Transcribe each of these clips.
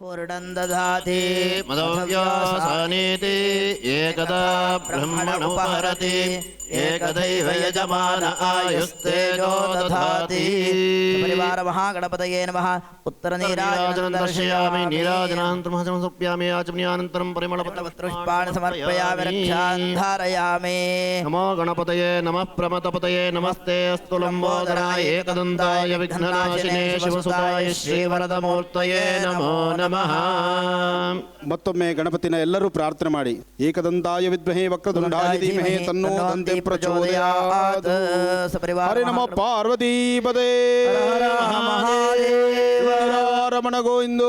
पूर्णं दधाति मदव्यासानीति एकदा ब्रह्मणुपहरति एकदैव यजमान आयुस्तेजो दधाति। परिवार महागणपतये नमः। उत्तर नीराजनं दर्शयामि नीराजनानन्तरं समर्पयामि आचमनीयानन्तरं परिमलपत्रपुष्पाणि समर्पयामि रक्षां धारयामि। नमो गणपतये नमः प्रमथपतये नमस्ते अस्तु लम्बोदराय एकदन्ताय विघ्ननाशिने शिवसुताय श्रीवरदमूर्तये नमो नमः। ಮತ್ತೊಮ್ಮೆ ಗಣಪತಿನ ಎಲ್ಲರೂ ಪ್ರಾರ್ಥನೆ ಮಾಡಿ. ಏಕದಂತಾಯ ವಿದ್ಮಹೇ ವಕ್ರತುಂಡಾಯ ಧೀಮಹಿ ತನ್ನೋ ದಂತೆ ಪ್ರಚೋದಯಾತ್. ಹರಿ ನಮೋ ಪಾರ್ವತೀಪದೇ ರಮಣ ಗೋವಿಂದ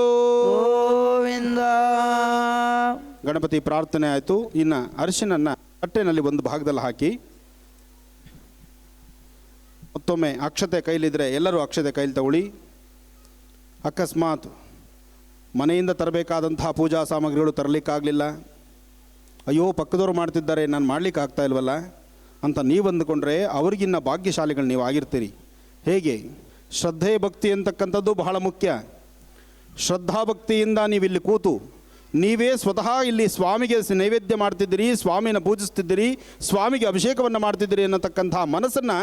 ಗೋವಿಂದ. ಗಣಪತಿ ಪ್ರಾರ್ಥನೆ ಆಯಿತು. ಇನ್ನು ಅರಿಶಿನನ್ನ ತಟ್ಟೆನಲ್ಲಿ ಒಂದು ಭಾಗದಲ್ಲಿ ಹಾಕಿ ಮತ್ತೊಮ್ಮೆ ಅಕ್ಷತೆ ಕೈಲಿದ್ರೆ ಎಲ್ಲರೂ ಅಕ್ಷತೆ ಕೈಲಿ ತಗೊಳ್ಳಿ. ಅಕಸ್ಮಾತ್ ಮನೆಯಿಂದ ತರಬೇಕಾದಂತಹ ಪೂಜಾ ಸಾಮಗ್ರಿಗಳು ತರಲಿಕ್ಕಾಗಲಿಲ್ಲ, ಅಯ್ಯೋ ಪಕ್ಕದವರು ಮಾಡ್ತಿದ್ದಾರೆ ನಾನು ಮಾಡಲಿಕ್ಕೆ ಆಗ್ತಾ ಇಲ್ವಲ್ಲ ಅಂತ ನೀವು ಅಂದುಕೊಂಡ್ರೆ ಅವರಿಗಿನ್ನ ಭಾಗ್ಯಶಾಲಿಗಳು ನೀವು ಆಗಿರ್ತೀರಿ. ಹೇಗೆ ಶ್ರದ್ಧೆ ಭಕ್ತಿ ಅಂತಕ್ಕಂಥದ್ದು ಬಹಳ ಮುಖ್ಯ. ಶ್ರದ್ಧಾಭಕ್ತಿಯಿಂದ ನೀವಿಲ್ಲಿ ಕೂತು ನೀವೇ ಸ್ವತಃ ಇಲ್ಲಿ ಸ್ವಾಮಿಗೆ ನೈವೇದ್ಯ ಮಾಡ್ತಿದ್ದೀರಿ, ಸ್ವಾಮಿನ ಪೂಜಿಸ್ತಿದ್ದೀರಿ, ಸ್ವಾಮಿಗೆ ಅಭಿಷೇಕವನ್ನು ಮಾಡ್ತಿದ್ದೀರಿ ಅನ್ನತಕ್ಕಂಥ ಮನಸ್ಸನ್ನು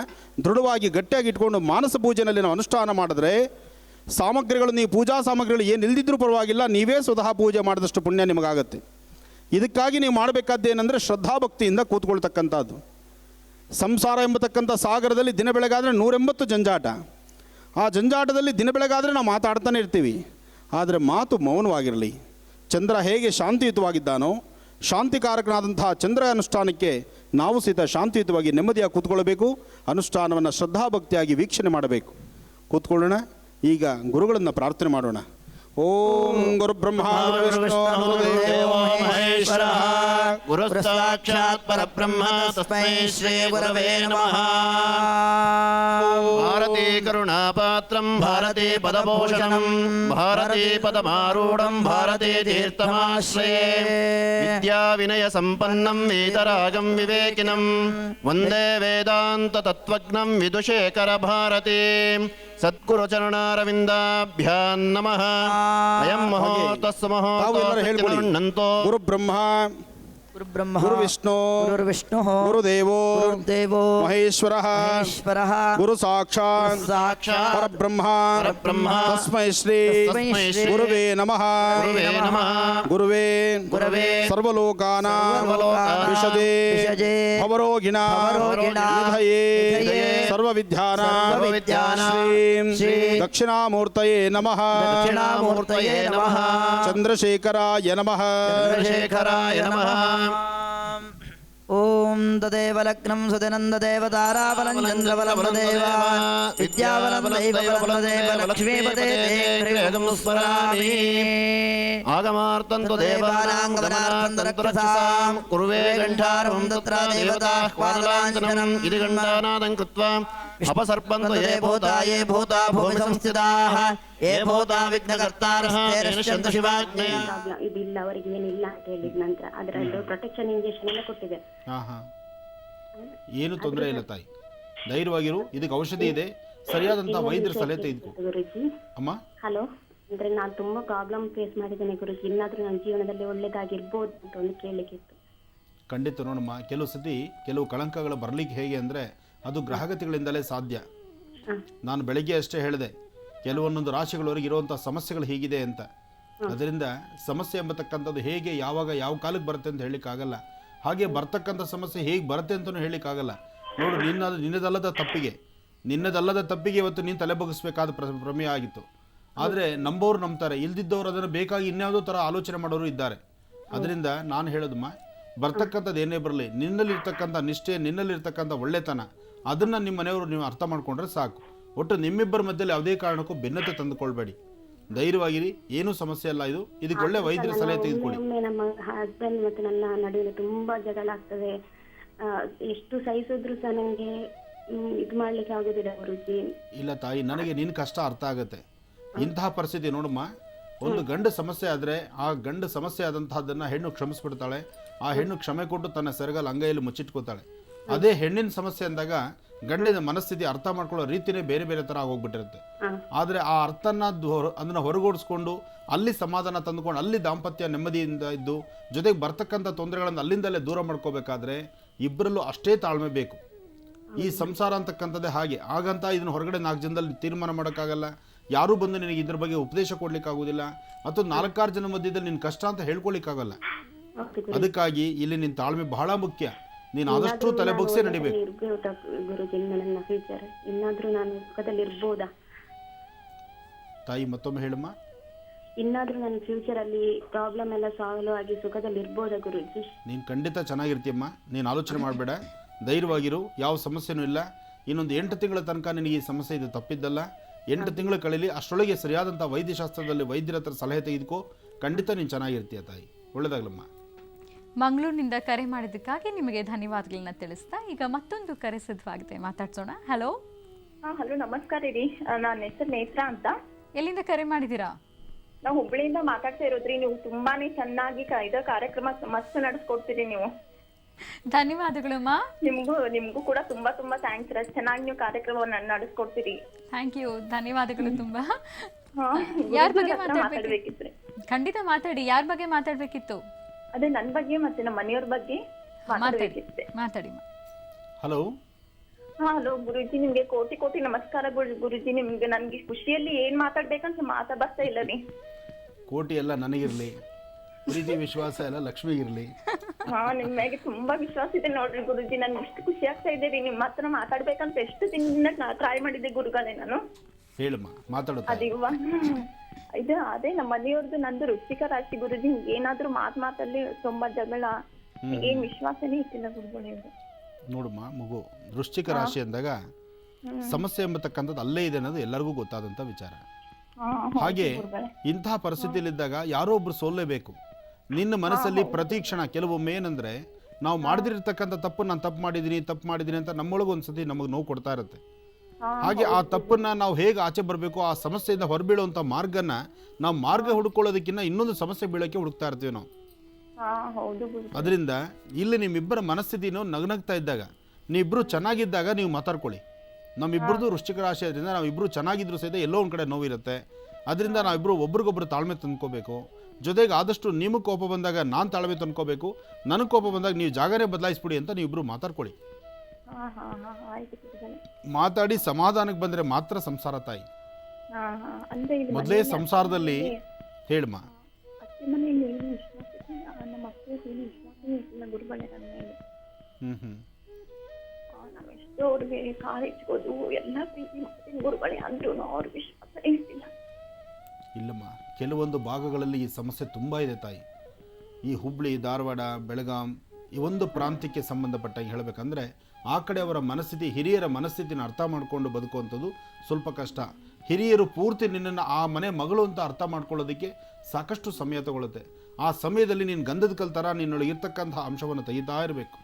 ದೃಢವಾಗಿ ಗಟ್ಟಿಯಾಗಿ ಇಟ್ಕೊಂಡು ಮಾನಸ ಪೂಜೆಯಲ್ಲಿ ನಾವು ಅನುಷ್ಠಾನ ಮಾಡಿದ್ರೆ ಸಾಮಗ್ರಿಗಳು ನೀವು ಪೂಜಾ ಸಾಮಗ್ರಿಗಳು ಏನು ಇಲ್ದಿದ್ರೂ ಪರವಾಗಿಲ್ಲ, ನೀವೇ ಸ್ವತಃ ಪೂಜೆ ಮಾಡಿದಷ್ಟು ಪುಣ್ಯ ನಿಮಗಾಗತ್ತೆ. ಇದಕ್ಕಾಗಿ ನೀವು ಮಾಡಬೇಕಾದ್ದೇನೆಂದರೆ ಶ್ರದ್ಧಾಭಕ್ತಿಯಿಂದ ಕೂತ್ಕೊಳ್ತಕ್ಕಂಥದ್ದು. ಸಂಸಾರ ಎಂಬತಕ್ಕಂಥ ಸಾಗರದಲ್ಲಿ ದಿನ ಬೆಳಗಾದರೆ 180 ಜಂಜಾಟ. ಆ ಜಂಜಾಟದಲ್ಲಿ ದಿನ ಬೆಳಗಾದರೆ ನಾವು ಮಾತಾಡ್ತಾನೆ ಇರ್ತೀವಿ, ಆದರೆ ಮಾತು ಮೌನವಾಗಿರಲಿ. ಚಂದ್ರ ಹೇಗೆ ಶಾಂತಿಯುತವಾಗಿದ್ದಾನೋ ಶಾಂತಿಕಾರಕನಾದಂತಹ ಚಂದ್ರ ಅನುಷ್ಠಾನಕ್ಕೆ ನಾವು ಸಹಿತ ಶಾಂತಿಯುತವಾಗಿ ನೆಮ್ಮದಿಯಾಗಿ ಕೂತ್ಕೊಳ್ಬೇಕು. ಅನುಷ್ಠಾನವನ್ನು ಶ್ರದ್ಧಾಭಕ್ತಿಯಾಗಿ ವೀಕ್ಷಣೆ ಮಾಡಬೇಕು. ಕೂತ್ಕೊಳ್ಳೋಣ. ಈಗ ಗುರುಗಳನ್ನು ಪ್ರಾರ್ಥನೆ ಮಾಡೋಣ. ಓಂ ಗುರು ಬ್ರಹ್ಮ ದೇವೋ ಮಹೇಶ್ವರ ಗುರು ಸಾಕ್ಷಾತ್ ಪರಬ್ರಹ್ಮ ತಸ್ಮೈ ಶ್ರೀ ಗುರವೇ ನಮಃ. ಭಾರತೀ ಕರುಣಾಪಾತ್ರಂ ಭಾರತೀ ಪದಭೂಷಣಂ ಭಾರತೀ ಪದಮಾರೂಢಂ ಭಾರತೀ ತೀರ್ಥಮಾಶ್ರಯೇ ವಿದ್ಯಾ ವಿನಯ ಸಂಪನ್ನಂ ವೇದರಾಗಂ ವಿವೇಕಿನಂ ವಂದೇ ವೇದಾಂತ ತತ್ವಜ್ಞಂ ವಿದುಷೇಖರ ಭಾರತೀ ಸದ್ಗುರು ಚರಣಾರವಿಂದಾಭ್ಯಾಂ ನಮಃ. ಅಯಂ ಮಹೋತಸ್ಸ ಮಹೋತೋ ಗುರು ಬ್ರಹ್ಮ ಗುರು ವಿಷ್ಣು ಗುರುದೇವೋ ಮಹೇಶ್ವರ ಗುರು ಸಾಕ್ಷಾತ್ ಪರಬ್ರಹ್ಮ ತಸ್ಮೈ ಶ್ರೀ ಗುರುವೇ ನಮಃ. ಗುರುವೇ ಸರ್ವಲೋಕಾನಾಂ ವಿಷಜೇ ಭವರೋಗಿಣಾಂ ನಿಧಯೇ ಸರ್ವವಿದ್ಯಾನಾಂ ಶ್ರೀ ದಕ್ಷಿಣಾಮೂರ್ತಯೇ ನಮಃ. ಚಂದ್ರಶೇಖರಾಯ ನಮಃ. ಓಂ ತದೇವ ಲಗ್ನಂ ಸುದಿನಂದದೇವ ತಾರಾಬಲಂ ಚಂದ್ರಬಲಂ ತದೇವ ವಿದ್ಯಾಬಲಂ ದೈವಬಲಂ ತದೇವ ಲಕ್ಷ್ಮೀಪತೆ ತ್ರಿವೇದಂ ಸ್ಮರಾಮಿ. ಆಗಮಾರ್ಥಂ ತು ದೇವಾನಾಂ ಗಮನಾರ್ಥಂ ತನಃ ಕುರುವೇ ಗಂಠಾರವಂ ತತ್ರ ದೇವತಾಹ್ವಾನಲಾಂಛನಂ ಇತಿ ಗಂಠಾನಾದಂ ಕೃತ್ವಾ ಅಪಸರ್ಪಂತು ಯೇ ಭೂತಾ ಭೂಮಿ ಸಂಸ್ಥಿತಾಃ ಯೇ ಭೂತಾ ವಿಘ್ನಕರ್ತಾರಸ್ತೆ ರಕ್ಷಂತು ಶಿವಾಜ್ಞೆಯ. ಇದಿಲ್ಲ ಅವರಿಗೆ ಏನಿಲ್ಲ ಅಂತ ಹೇಳಿದ ನಂತರ ಅದರದ್ದು ಪ್ರೊಟೆಕ್ಷನ್ ಇಂಜೆಕ್ಷನ್ ಎಲ್ಲ ಕೊಟ್ಟಿದೆ. ಏನು ತೊಂದರೆ ಇಲ್ಲ ತಾಯಿ, ಧೈರ್ಯವಾಗಿರು. ಇದಕ್ಕೆ ಔಷಧಿ ಇದೆ, ಸರಿಯಾದಂತ ವೈದ್ಯರ ಸಲಹೆ ತೆಗೆದುಕೋ. ಗುರುಜಿ ಅಮ್ಮ ಹಲೋ, ಅಂದ್ರೆ ನಾನು ತುಂಬಾ ಪ್ರಾಬ್ಲಮ್ ಫೇಸ್ ಮಾಡಿದ್ದೇನೆ ಗುರುಜಿ, ಇನ್ನಾದ್ರೂ ನನ್ನ ಜೀವನದಲ್ಲಿ ಒಳ್ಳೇದಾಗಿರ್ಬೋದು ಅಂತ ಒಂದು ಕೇಳಲಿಕ್ಕಿತ್ತು. ಖಂಡಿತ ನೋಡಮ್ಮ, ಕೆಲವು ಸತಿ ಕೆಲವು ಕಳಂಕಗಳು ಬರಲಿಕ್ಕೆ ಹೇಗೆ ಅಂದರೆ ಅದು ಗ್ರಹಗತಿಗಳಿಂದಲೇ ಸಾಧ್ಯ. ನಾನು ಬೆಳಗ್ಗೆ ಅಷ್ಟೇ ಹೇಳಿದೆ, ಕೆಲವೊಂದೊಂದು ರಾಶಿಗಳವರೆಗೆ ಇರುವಂಥ ಸಮಸ್ಯೆಗಳು ಹೀಗಿದೆ ಅಂತ. ಅದರಿಂದ ಸಮಸ್ಯೆ ಎಂಬತಕ್ಕಂಥದ್ದು ಹೇಗೆ ಯಾವಾಗ ಯಾವ ಕಾಲಕ್ಕೆ ಬರುತ್ತೆ ಅಂತ ಹೇಳಲಿಕ್ಕಾಗಲ್ಲ. ಹಾಗೆ ಬರ್ತಕ್ಕಂಥ ಸಮಸ್ಯೆ ಹೇಗೆ ಬರುತ್ತೆ ಅಂತಲೂ ಹೇಳಲಿಕ್ಕಾಗಲ್ಲ. ನೋಡು, ನಿನ್ನದಲ್ಲದ ತಪ್ಪಿಗೆ ಇವತ್ತು ನೀನು ತಲೆ ಬಗ್ಗಿಸ್ಬೇಕಾದ ಪ್ರಮೇಯ ಆಗಿತ್ತು. ಆದರೆ ನಂಬೋರು ನಂಬ್ತಾರೆ, ಇಲ್ದಿದ್ದವರು ಅದನ್ನು ಬೇಕಾಗಿ ಇನ್ಯಾವುದೋ ಥರ ಆಲೋಚನೆ ಮಾಡೋರು ಇದ್ದಾರೆ. ಅದರಿಂದ ನಾನು ಹೇಳೋದಮ್ಮ, ಬರ್ತಕ್ಕಂಥದ್ದು ಏನೇ ಬರಲಿ, ನಿನ್ನಲ್ಲಿರ್ತಕ್ಕಂಥ ನಿಷ್ಠೆ, ನಿನ್ನಲ್ಲಿರ್ತಕ್ಕಂಥ ಒಳ್ಳೆತನ, ಅದನ್ನು ನಿಮ್ಮ ಮನೆಯವರು ನೀವು ಅರ್ಥ ಮಾಡ್ಕೊಂಡ್ರೆ ಸಾಕು. ಒಟ್ಟು ನಿಮ್ಮಿಬ್ಬರ ಮಧ್ಯದಲ್ಲಿ ಯಾವುದೇ ಕಾರಣಕ್ಕೂ ಭಿನ್ನತೆ ತಂದುಕೊಳ್ಬೇಡಿ, ಧೈರ್ಯವಾಗಿರಿ. ಏನೂ ಸಮಸ್ಯೆ ಅಲ್ಲ. ಇದಕ್ಕೆ ಒಳ್ಳೆ ವೈದ್ಯರ ಸಲಹೆ ತೆಗೆದುಕೊಳ್ಳಿ. ನಮ್ಮ ಹಸ್ಬೆಂಡ್ ಮತ್ತು ನನ್ನ ನಡುವೆ ತುಂಬಾ ಜಗಳ ಆಗ್ತದೆ. ಎಷ್ಟು ಸಹಿಸಿದ್ರು ಸಹ ನನಗೆ ಇದು ಮಾಡ್ಲಿಕ್ಕೆ ಆಗೋದಿಲ್ಲ ಗುರುಜಿ. ಇಲ್ಲ ತಾಯಿ, ನನಗೆ ನಿನ್ನ ಕಷ್ಟ ಅರ್ಥ ಆಗುತ್ತೆ. ಇಂತಹ ಪರಿಸ್ಥಿತಿ ನೋಡಮ್ಮ, ಒಂದು ಗಂಡು ಸಮಸ್ಯೆ ಆದರೆ ಆ ಗಂಡು ಸಮಸ್ಯೆ ಆದಂತಹದ್ದನ್ನು ಹೆಣ್ಣು ಕ್ಷಮಿಸ್ಬಿಡ್ತಾಳೆ. ಆ ಹೆಣ್ಣು ಕ್ಷಮೆ ಕೊಟ್ಟು ತನ್ನ ಸೆರಗಲ್ಲಿ ಅಂಗೈಯಲ್ಲಿ ಮುಚ್ಚಿಟ್ಕೋತಾಳೆ. ಅದೇ ಹೆಣ್ಣಿನ ಸಮಸ್ಯೆ ಅಂದಾಗ ಗಂಡಿನ ಮನಸ್ಥಿತಿ ಅರ್ಥ ಮಾಡ್ಕೊಳ್ಳೋ ರೀತಿನೇ ಬೇರೆ ಬೇರೆ ಥರ ಆಗೋಗ್ಬಿಟ್ಟಿರುತ್ತೆ. ಆದರೆ ಆ ಅರ್ಥನ ಅದನ್ನು ಹೊರಗೂಡಿಸ್ಕೊಂಡು ಅಲ್ಲಿ ಸಮಾಧಾನ ತಂದುಕೊಂಡು ಅಲ್ಲಿ ದಾಂಪತ್ಯ ನೆಮ್ಮದಿಯಿಂದ ಇದ್ದು ಜೊತೆಗೆ ಬರ್ತಕ್ಕಂಥ ತೊಂದರೆಗಳನ್ನು ಅಲ್ಲಿಂದಲೇ ದೂರ ಮಾಡ್ಕೋಬೇಕಾದ್ರೆ ಇಬ್ಬರಲ್ಲೂ ಅಷ್ಟೇ ತಾಳ್ಮೆ ಬೇಕು. ಈ ಸಂಸಾರ ಅಂತಕ್ಕಂಥದ್ದೇ ಹಾಗೆ. ಹಾಗಂತ ಇದನ್ನು ಹೊರಗಡೆ 4 ಜನದಲ್ಲಿ ತೀರ್ಮಾನ ಮಾಡೋಕ್ಕಾಗಲ್ಲ. ಯಾರೂ ಬಂದು ನಿನಗೆ ಇದ್ರ ಬಗ್ಗೆ ಉಪದೇಶ ಕೊಡ್ಲಿಕ್ಕಾಗೋದಿಲ್ಲ, ಅಥವಾ 4-6 ಜನ ಮಧ್ಯದಲ್ಲಿ ನಿನ್ನ ಕಷ್ಟ ಅಂತ ಹೇಳ್ಕೊಳಿಕ್ಕಾಗಲ್ಲ. ಅದಕ್ಕಾಗಿ ಇಲ್ಲಿ ನಿನ್ನ ತಾಳ್ಮೆ ಬಹಳ ಮುಖ್ಯ. ನೀನು ಆದಷ್ಟು ತಲೆ ಬಗ್ಸೇ ನಡಿಬೇಕು. ತಾಯಿ ಮತ್ತೊಮ್ಮೆ ಹೇಳಮ್ಮ. ಇನ್ನಾದ್ರೂ ನನ್ನ ಫ್ಯೂಚರ್ ಅಲ್ಲಿ ಪ್ರಾಬ್ಲಮ್ ಎಲ್ಲ ಸಾಲ್ವ್ ಆಗಿ ಸುಖದಲ್ಲಿ ಇರ್ಬೋದಾ ಗುರುಜಿ? ನೀನು ಖಂಡಿತ ಚೆನ್ನಾಗಿರ್ತೀಯಮ್ಮ. ನೀನು ಆಲೋಚನೆ ಮಾಡಬೇಡ, ಧೈರ್ಯವಾಗಿರು, ಯಾವ ಸಮಸ್ಯೆನೂ ಇಲ್ಲ. ಇನ್ನೊಂದು 8 ತಿಂಗಳ ತನಕ ನಿನಗೆ ಈ ಸಮಸ್ಯೆ ಇದು ತಪ್ಪಿದ್ದಲ್ಲ. 8 ತಿಂಗಳು ಕಳೀಲಿ, ಅಷ್ಟರೊಳಗೆ ಸರಿಯಾದಂಥ ವೈದ್ಯಶಾಸ್ತ್ರದಲ್ಲಿ ವೈದ್ಯರ ಹತ್ರ ಸಲಹೆ ತೆಗೆದುಕೋ. ಖಂಡಿತ ನೀನು ಚೆನ್ನಾಗಿರ್ತೀಯ ತಾಯಿ. ಒಳ್ಳೆದಾಗ್ಲಮ್ಮ. ಮಂಗಳೂರಿನಿಂದ ಕರೆ ಮಾಡಿದ್ದಕ್ಕಾಗಿ ನಿಮಗೆ ಧನ್ಯವಾದಗಳನ್ನ ತಿಳಿಸ್ತಾ ಈಗ ಮತ್ತೊಂದು ಕರೆ ಸಿದ್ಧವಾಗಿದೆ, ಮಾತಾಡ್ಸೋಣ. ಹಲೋ. ಹಲೋ, ನಮಸ್ಕಾರ ರೀ. ನನ್ನ ಹೆಸರು ನೇತ್ರ ಅಂತ. ಎಲ್ಲಿಂದ ಕರೆ ಮಾಡಿದ್ದೀರಾ? ನಾವು ಹುಬ್ಳಿಯಿಂದ ಮಾತಾಡ್ತಾ ಇರೋದ್ರಿ. ನೀವು ತುಂಬಾನೇ ಚೆನ್ನಾಗಿ ಇದು ಕಾರ್ಯಕ್ರಮ ಮಸ್ತ್ ನಡೆಸ್ಕೊಡ್ತೀರಿ ನೀವು. ಧನ್ಯವಾದಗಳಮ್ಮ. ನಿಮ್ಗೂ ಕೂಡ ತುಂಬಾ ತುಂಬಾ ಥ್ಯಾಂಕ್ಸ್. ಚೆನ್ನಾಗಿ ನೀವು ಕಾರ್ಯಕ್ರಮವನ್ನು ನಡೆಸ್ಕೊಡ್ತೀರಿ. ಥ್ಯಾಂಕ್ ಯು, ಧನ್ಯವಾದಗಳು ತುಂಬಾ. ಯಾರ ಬಗ್ಗೆ ಮಾತಾಡ್ಬೇಕಿತ್ತು? ಖಂಡಿತ ಮಾತಾಡಿ. ಯಾರ ಬಗ್ಗೆ ಮಾತಾಡ್ಬೇಕಿತ್ತು? ಅದೇ ನನ್ನ ಬಗ್ಗೆ ಮತ್ತೆ ನಮ್ಮ ಮನೆಯವ್ರ ಬಗ್ಗೆ ಮಾತಾಡ್ಬೇಕಿತ್ತೆ. ಮಾತಾಡಿ. ಹಲೋ. ಹಲೋ ಗುರುಜಿ, ನಿಮ್ಗೆ ಕೋಟಿ ಕೋಟಿ ನಮಸ್ಕಾರ ಗುರುಜಿ. ನಿಮ್ಗೆ ನನ್ಗೆ ಖುಷಿಯಲ್ಲಿ ಏನ್ ಮಾತಾಡ್ಬೇಕಂತ ಬರ್ತಾ ಇಲ್ಲ ರೀ. ಕೋಟಿ ಎಲ್ಲ ನನಗಿರ್ಲಿ, ಪ್ರೀತಿ ವಿಶ್ವಾಸ ಎಲ್ಲ ಲಕ್ಷ್ಮಿಗಿರ್ಲಿ. ನಿಮ್ಗೆ ತುಂಬಾ ವಿಶ್ವಾಸ ಇದೆ ನೋಡ್ರಿ ಗುರುಜಿ. ನನ್ ಎಷ್ಟು ಖುಷಿ ಆಗ್ತಾ ಇದೆ ರೀ. ನಿಮ್ಮ ಹತ್ರ ಮಾತಾಡ್ಬೇಕಂತ ಎಷ್ಟು ದಿನ ಟ್ರೈ ಮಾಡಿದ್ದೆ ಗುರುಗಳೇ ನಾನು. ಹೇಳಮ್ಮ, ಮಾತಾಡುತ್ತಾ. ಅದೇ ನಮ್ಮ ಮನೆಯವ್ರದ್ದು ನಂದು ವೃಶ್ಚಿಕ ರಾಶಿ ಗುರುಜಿ. ಏನಾದ್ರೂ ಮಾತಲ್ಲಿ ತುಂಬಾ ಜಗಳ, ಏನ್ ವಿಶ್ವಾಸನೇ ಇಟ್ಟಿಲ್ಲ ಗುರುಗಳೇ. ನೋಡಮ್ಮ ಮಗು, ವೃಶ್ಚಿಕ ರಾಶಿ ಅಂದಾಗ ಸಮಸ್ಯೆ ಎಂಬತಕ್ಕಂಥದ್ದು ಅಲ್ಲೇ ಇದೆ ಅನ್ನೋದು ಎಲ್ಲರಿಗೂ ಗೊತ್ತಾದಂಥ ವಿಚಾರ. ಹಾಗೆ ಇಂತಹ ಪರಿಸ್ಥಿತಿಯಲ್ಲಿದ್ದಾಗ ಯಾರೋ ಒಬ್ರು ಸೋಲ್ಲೇಬೇಕು. ನಿನ್ನ ಮನಸ್ಸಲ್ಲಿ ಪ್ರತಿ ಕ್ಷಣ ಕೆಲವೊಮ್ಮೆ ಏನಂದ್ರೆ ನಾವು ಮಾಡದಿರ್ತಕ್ಕಂಥ ತಪ್ಪು, ನಾನು ತಪ್ಪು ಮಾಡಿದ್ದೀನಿ ಅಂತ ನಮ್ಮೊಳಗೆ ಒಂದ್ಸತಿ ನಮಗೆ ನೋವು ಕೊಡ್ತಾ ಇರುತ್ತೆ. ಹಾಗೆ ಆ ತಪ್ಪನ್ನ ನಾವು ಹೇಗೆ ಆಚೆ ಬರಬೇಕು, ಆ ಸಮಸ್ಯೆಯಿಂದ ಹೊರಬೀಳುವಂಥ ಮಾರ್ಗನ ನಾವು ಮಾರ್ಗ ಹುಡುಕೊಳ್ಳೋದಕ್ಕಿಂತ ಇನ್ನೊಂದು ಸಮಸ್ಯೆ ಬೀಳೋಕ್ಕೆ ಹುಡುಕ್ತಾ ಇರ್ತೀವಿ ನಾವು. ಅದರಿಂದ ಇಲ್ಲಿ ನಿಮ್ಮಿಬ್ಬರ ಮನಸ್ಥಿತಿನೂ ನಗ್ನಗ್ತಾ ಇದ್ದಾಗ, ನೀವಿಬ್ಬರು ಚೆನ್ನಾಗಿದ್ದಾಗ ನೀವು ಮಾತಾಡ್ಕೊಳ್ಳಿ. ನಮ್ಮಿಬ್ಬರದು ವೃಶ್ಚಿಕ ರಾಶಿ ಅದರಿಂದ ನಾವಿಬ್ಬರು ಚೆನ್ನಾಗಿದ್ರು ಸಹಿತ ಎಲ್ಲೋ ಒಂದು ಕಡೆ ನೋವಿರುತ್ತೆ. ಅದರಿಂದ ನಾವಿಬ್ಬರು ಒಬ್ರಿಗೊಬ್ರು ತಾಳ್ಮೆ ತಂದ್ಕೋಬೇಕು. ಜೊತೆಗೆ ಆದಷ್ಟು ನಿಮಗೆ ಕೋಪ ಬಂದಾಗ ನಾನು ತಾಳ್ಮೆ ತಂದ್ಕೋಬೇಕು, ನನಗೆ ಕೋಪ ಬಂದಾಗ ನೀವು ಜಾಗನೇ ಬದಲಾಯಿಸ್ಬಿಡಿ ಅಂತ ನೀವಿಬ್ಬರು ಮಾತಾಡ್ಕೊಳ್ಳಿ. ಮಾತಾಡಿ ಸಮಾಧಾನಕ್ಕೆ ಬಂದರೆ ಮಾತ್ರ ಸಂಸಾರ ತಾಯಿ. ಮೊದಲೇ ಸಂಸಾರದಲ್ಲಿ ಹೇಳಮ್ಮ. ಅವ್ರಿಗೆ ಕಾಲೇಜ್ಗೋದು ಎಲ್ಲ ಪ್ರೀತಿ ಮಾಡ್ತೀನಿ ಗುರುಗಳೇ, ಅಂದ್ರೂ ಅವ್ರಿಗೆ ವಿಶ್ವಾಸ ಇರ್ತಿಲ್ಲ. ಇಲ್ಲಮ್ಮ, ಕೆಲವೊಂದು ಭಾಗಗಳಲ್ಲಿ ಈ ಸಮಸ್ಯೆ ತುಂಬ ಇದೆ ತಾಯಿ. ಈ ಹುಬ್ಳಿ, ಧಾರವಾಡ, ಬೆಳಗಾಂ ಈ ಒಂದು ಪ್ರಾಂತ್ಯಕ್ಕೆ ಸಂಬಂಧಪಟ್ಟಾಗಿ ಹೇಳಬೇಕಂದ್ರೆ ಆ ಕಡೆ ಅವರ ಮನಸ್ಥಿತಿ, ಹಿರಿಯರ ಮನಸ್ಥಿತಿನ ಅರ್ಥ ಮಾಡಿಕೊಂಡು ಬದುಕುವಂಥದ್ದು ಸ್ವಲ್ಪ ಕಷ್ಟ. ಹಿರಿಯರು ಪೂರ್ತಿ ನಿನ್ನನ್ನು ಆ ಮನೆ ಮಗಳು ಅಂತ ಅರ್ಥ ಮಾಡ್ಕೊಳ್ಳೋದಕ್ಕೆ ಸಾಕಷ್ಟು ಸಮಯ ತಗೊಳುತ್ತೆ. ಆ ಸಮಯದಲ್ಲಿ ನೀನು ಗಂಧದ ಕಲ್ ಥರ ನಿನ್ನೊಳಗೆ ಇರ್ತಕ್ಕಂಥ ಅಂಶವನ್ನು ತೆಗಿತಾ ಇರಬೇಕು.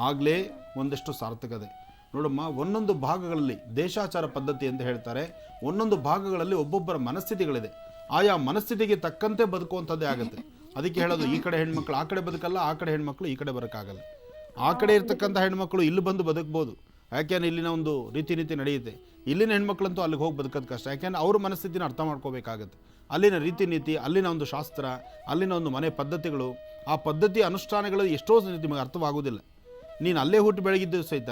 ಆಗಲೇ ಒಂದಷ್ಟು ಸಾರ್ಥಕತೆ. ನೋಡಮ್ಮ, ಒಂದೊಂದು ಭಾಗಗಳಲ್ಲಿ ದೇಶಾಚಾರ ಪದ್ಧತಿ ಅಂತ ಹೇಳ್ತಾರೆ. ಒಂದೊಂದು ಭಾಗಗಳಲ್ಲಿ ಒಬ್ಬೊಬ್ಬರ ಮನಸ್ಥಿತಿಗಳಿದೆ. ಆಯಾ ಮನಸ್ಥಿತಿಗೆ ತಕ್ಕಂತೆ ಬದುಕುವಂಥದ್ದೇ ಆಗುತ್ತೆ. ಅದಕ್ಕೆ ಹೇಳೋದು, ಈ ಕಡೆ ಹೆಣ್ಮಕ್ಳು ಆ ಕಡೆ ಬದುಕಲ್ಲ, ಆ ಕಡೆ ಹೆಣ್ಮಕ್ಳು ಈ ಕಡೆ ಬರೋಕ್ಕಾಗಲ್ಲ. ಆ ಕಡೆ ಇರ್ತಕ್ಕಂಥ ಹೆಣ್ಮಕ್ಳು ಇಲ್ಲಿ ಬಂದು ಬದುಕ್ಬೋದು, ಯಾಕೆಂದ್ರೆ ಇಲ್ಲಿನ ಒಂದು ರೀತಿ ನಡೆಯುತ್ತೆ. ಇಲ್ಲಿನ ಹೆಣ್ಮಕ್ಳಂತೂ ಅಲ್ಲಿಗೆ ಹೋಗಿ ಬದುಕೋದು ಕಷ್ಟ, ಯಾಕೆಂದ್ರೆ ಅವ್ರ ಮನಸ್ಥಿತಿನ ಅರ್ಥ ಮಾಡ್ಕೋಬೇಕಾಗತ್ತೆ. ಅಲ್ಲಿನ ರೀತಿ ನೀತಿ, ಅಲ್ಲಿನ ಒಂದು ಶಾಸ್ತ್ರ, ಅಲ್ಲಿನ ಒಂದು ಮನೆ ಪದ್ಧತಿಗಳು, ಆ ಪದ್ಧತಿ ಅನುಷ್ಠಾನಗಳು ಎಷ್ಟೋ ನಿಮಗೆ ಅರ್ಥವಾಗೋದಿಲ್ಲ. ನೀನು ಅಲ್ಲೇ ಹುಟ್ಟು ಬೆಳಗಿದ್ದು ಸಹಿತ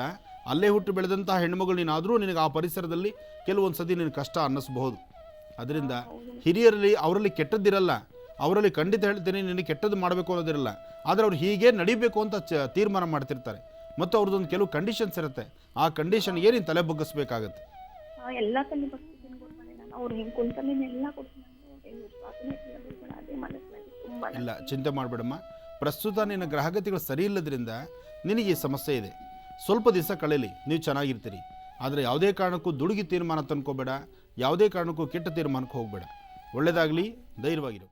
ಅಲ್ಲೇ ಹುಟ್ಟು ಬೆಳೆದಂಥ ಹೆಣ್ಮಗಳು ನೀನಾದರೂ ನಿನಗೆ ಆ ಪರಿಸರದಲ್ಲಿ ಕೆಲವೊಂದು ಸತಿ ನಿನಗೆ ಕಷ್ಟ ಅನ್ನಿಸ್ಬಹುದು. ಅದರಿಂದ ಹಿರಿಯರಲ್ಲಿ ಅವರಲ್ಲಿ ಕೆಟ್ಟದ್ದಿರಲ್ಲ, ಅವರಲ್ಲಿ ಖಂಡಿತ ಹೇಳ್ತೇನೆ ನಿನಗೆ ಕೆಟ್ಟದ್ದು ಮಾಡಬೇಕು ಅನ್ನೋದಿರಲ್ಲ. ಆದರೆ ಅವ್ರು ಹೀಗೆ ನಡಿಬೇಕು ಅಂತ ತೀರ್ಮಾನ ಮಾಡ್ತಿರ್ತಾರೆ. ಮತ್ತು ಅವ್ರದ್ದೊಂದು ಕೆಲವು ಕಂಡೀಷನ್ಸ್ ಇರುತ್ತೆ. ಆ ಕಂಡೀಷನ್ಗೆ ನೀನು ತಲೆ ಬಗ್ಗಿಸ್ಬೇಕಾಗತ್ತೆ. ಎಲ್ಲ ತಲೆ ಬಗ್ಗಿಸ್ತೀನಿ ನಾನು. ಅವ್ರು ಹಿಂಗೆ ಕುಂತಲೇ ಎಲ್ಲ ಕೊಡ್ತೀನಿ. ಇಲ್ಲ, ಚಿಂತೆ ಮಾಡಬೇಡಮ್ಮ. ಪ್ರಸ್ತುತ ನಿನ್ನ ಗ್ರಹಗತಿಗಳು ಸರಿ ಇಲ್ಲದ್ರಿಂದ ನಿನಗೆ ಈ ಸಮಸ್ಯೆ ಇದೆ. ಸ್ವಲ್ಪ ದಿವಸ ಕಳೀಲಿ, ನೀವು ಚೆನ್ನಾಗಿರ್ತೀರಿ. ಆದರೆ ಯಾವುದೇ ಕಾರಣಕ್ಕೂ ದುಡುಗಿ ತೀರ್ಮಾನ ತಂದ್ಕೋಬೇಡ, ಯಾವುದೇ ಕಾರಣಕ್ಕೂ ಕೆಟ್ಟ ತೀರ್ಮಾನಕ್ಕೆ ಹೋಗಬೇಡ. ಒಳ್ಳೆಯದಾಗಲಿ, ಧೈರ್ಯವಾಗಿರು.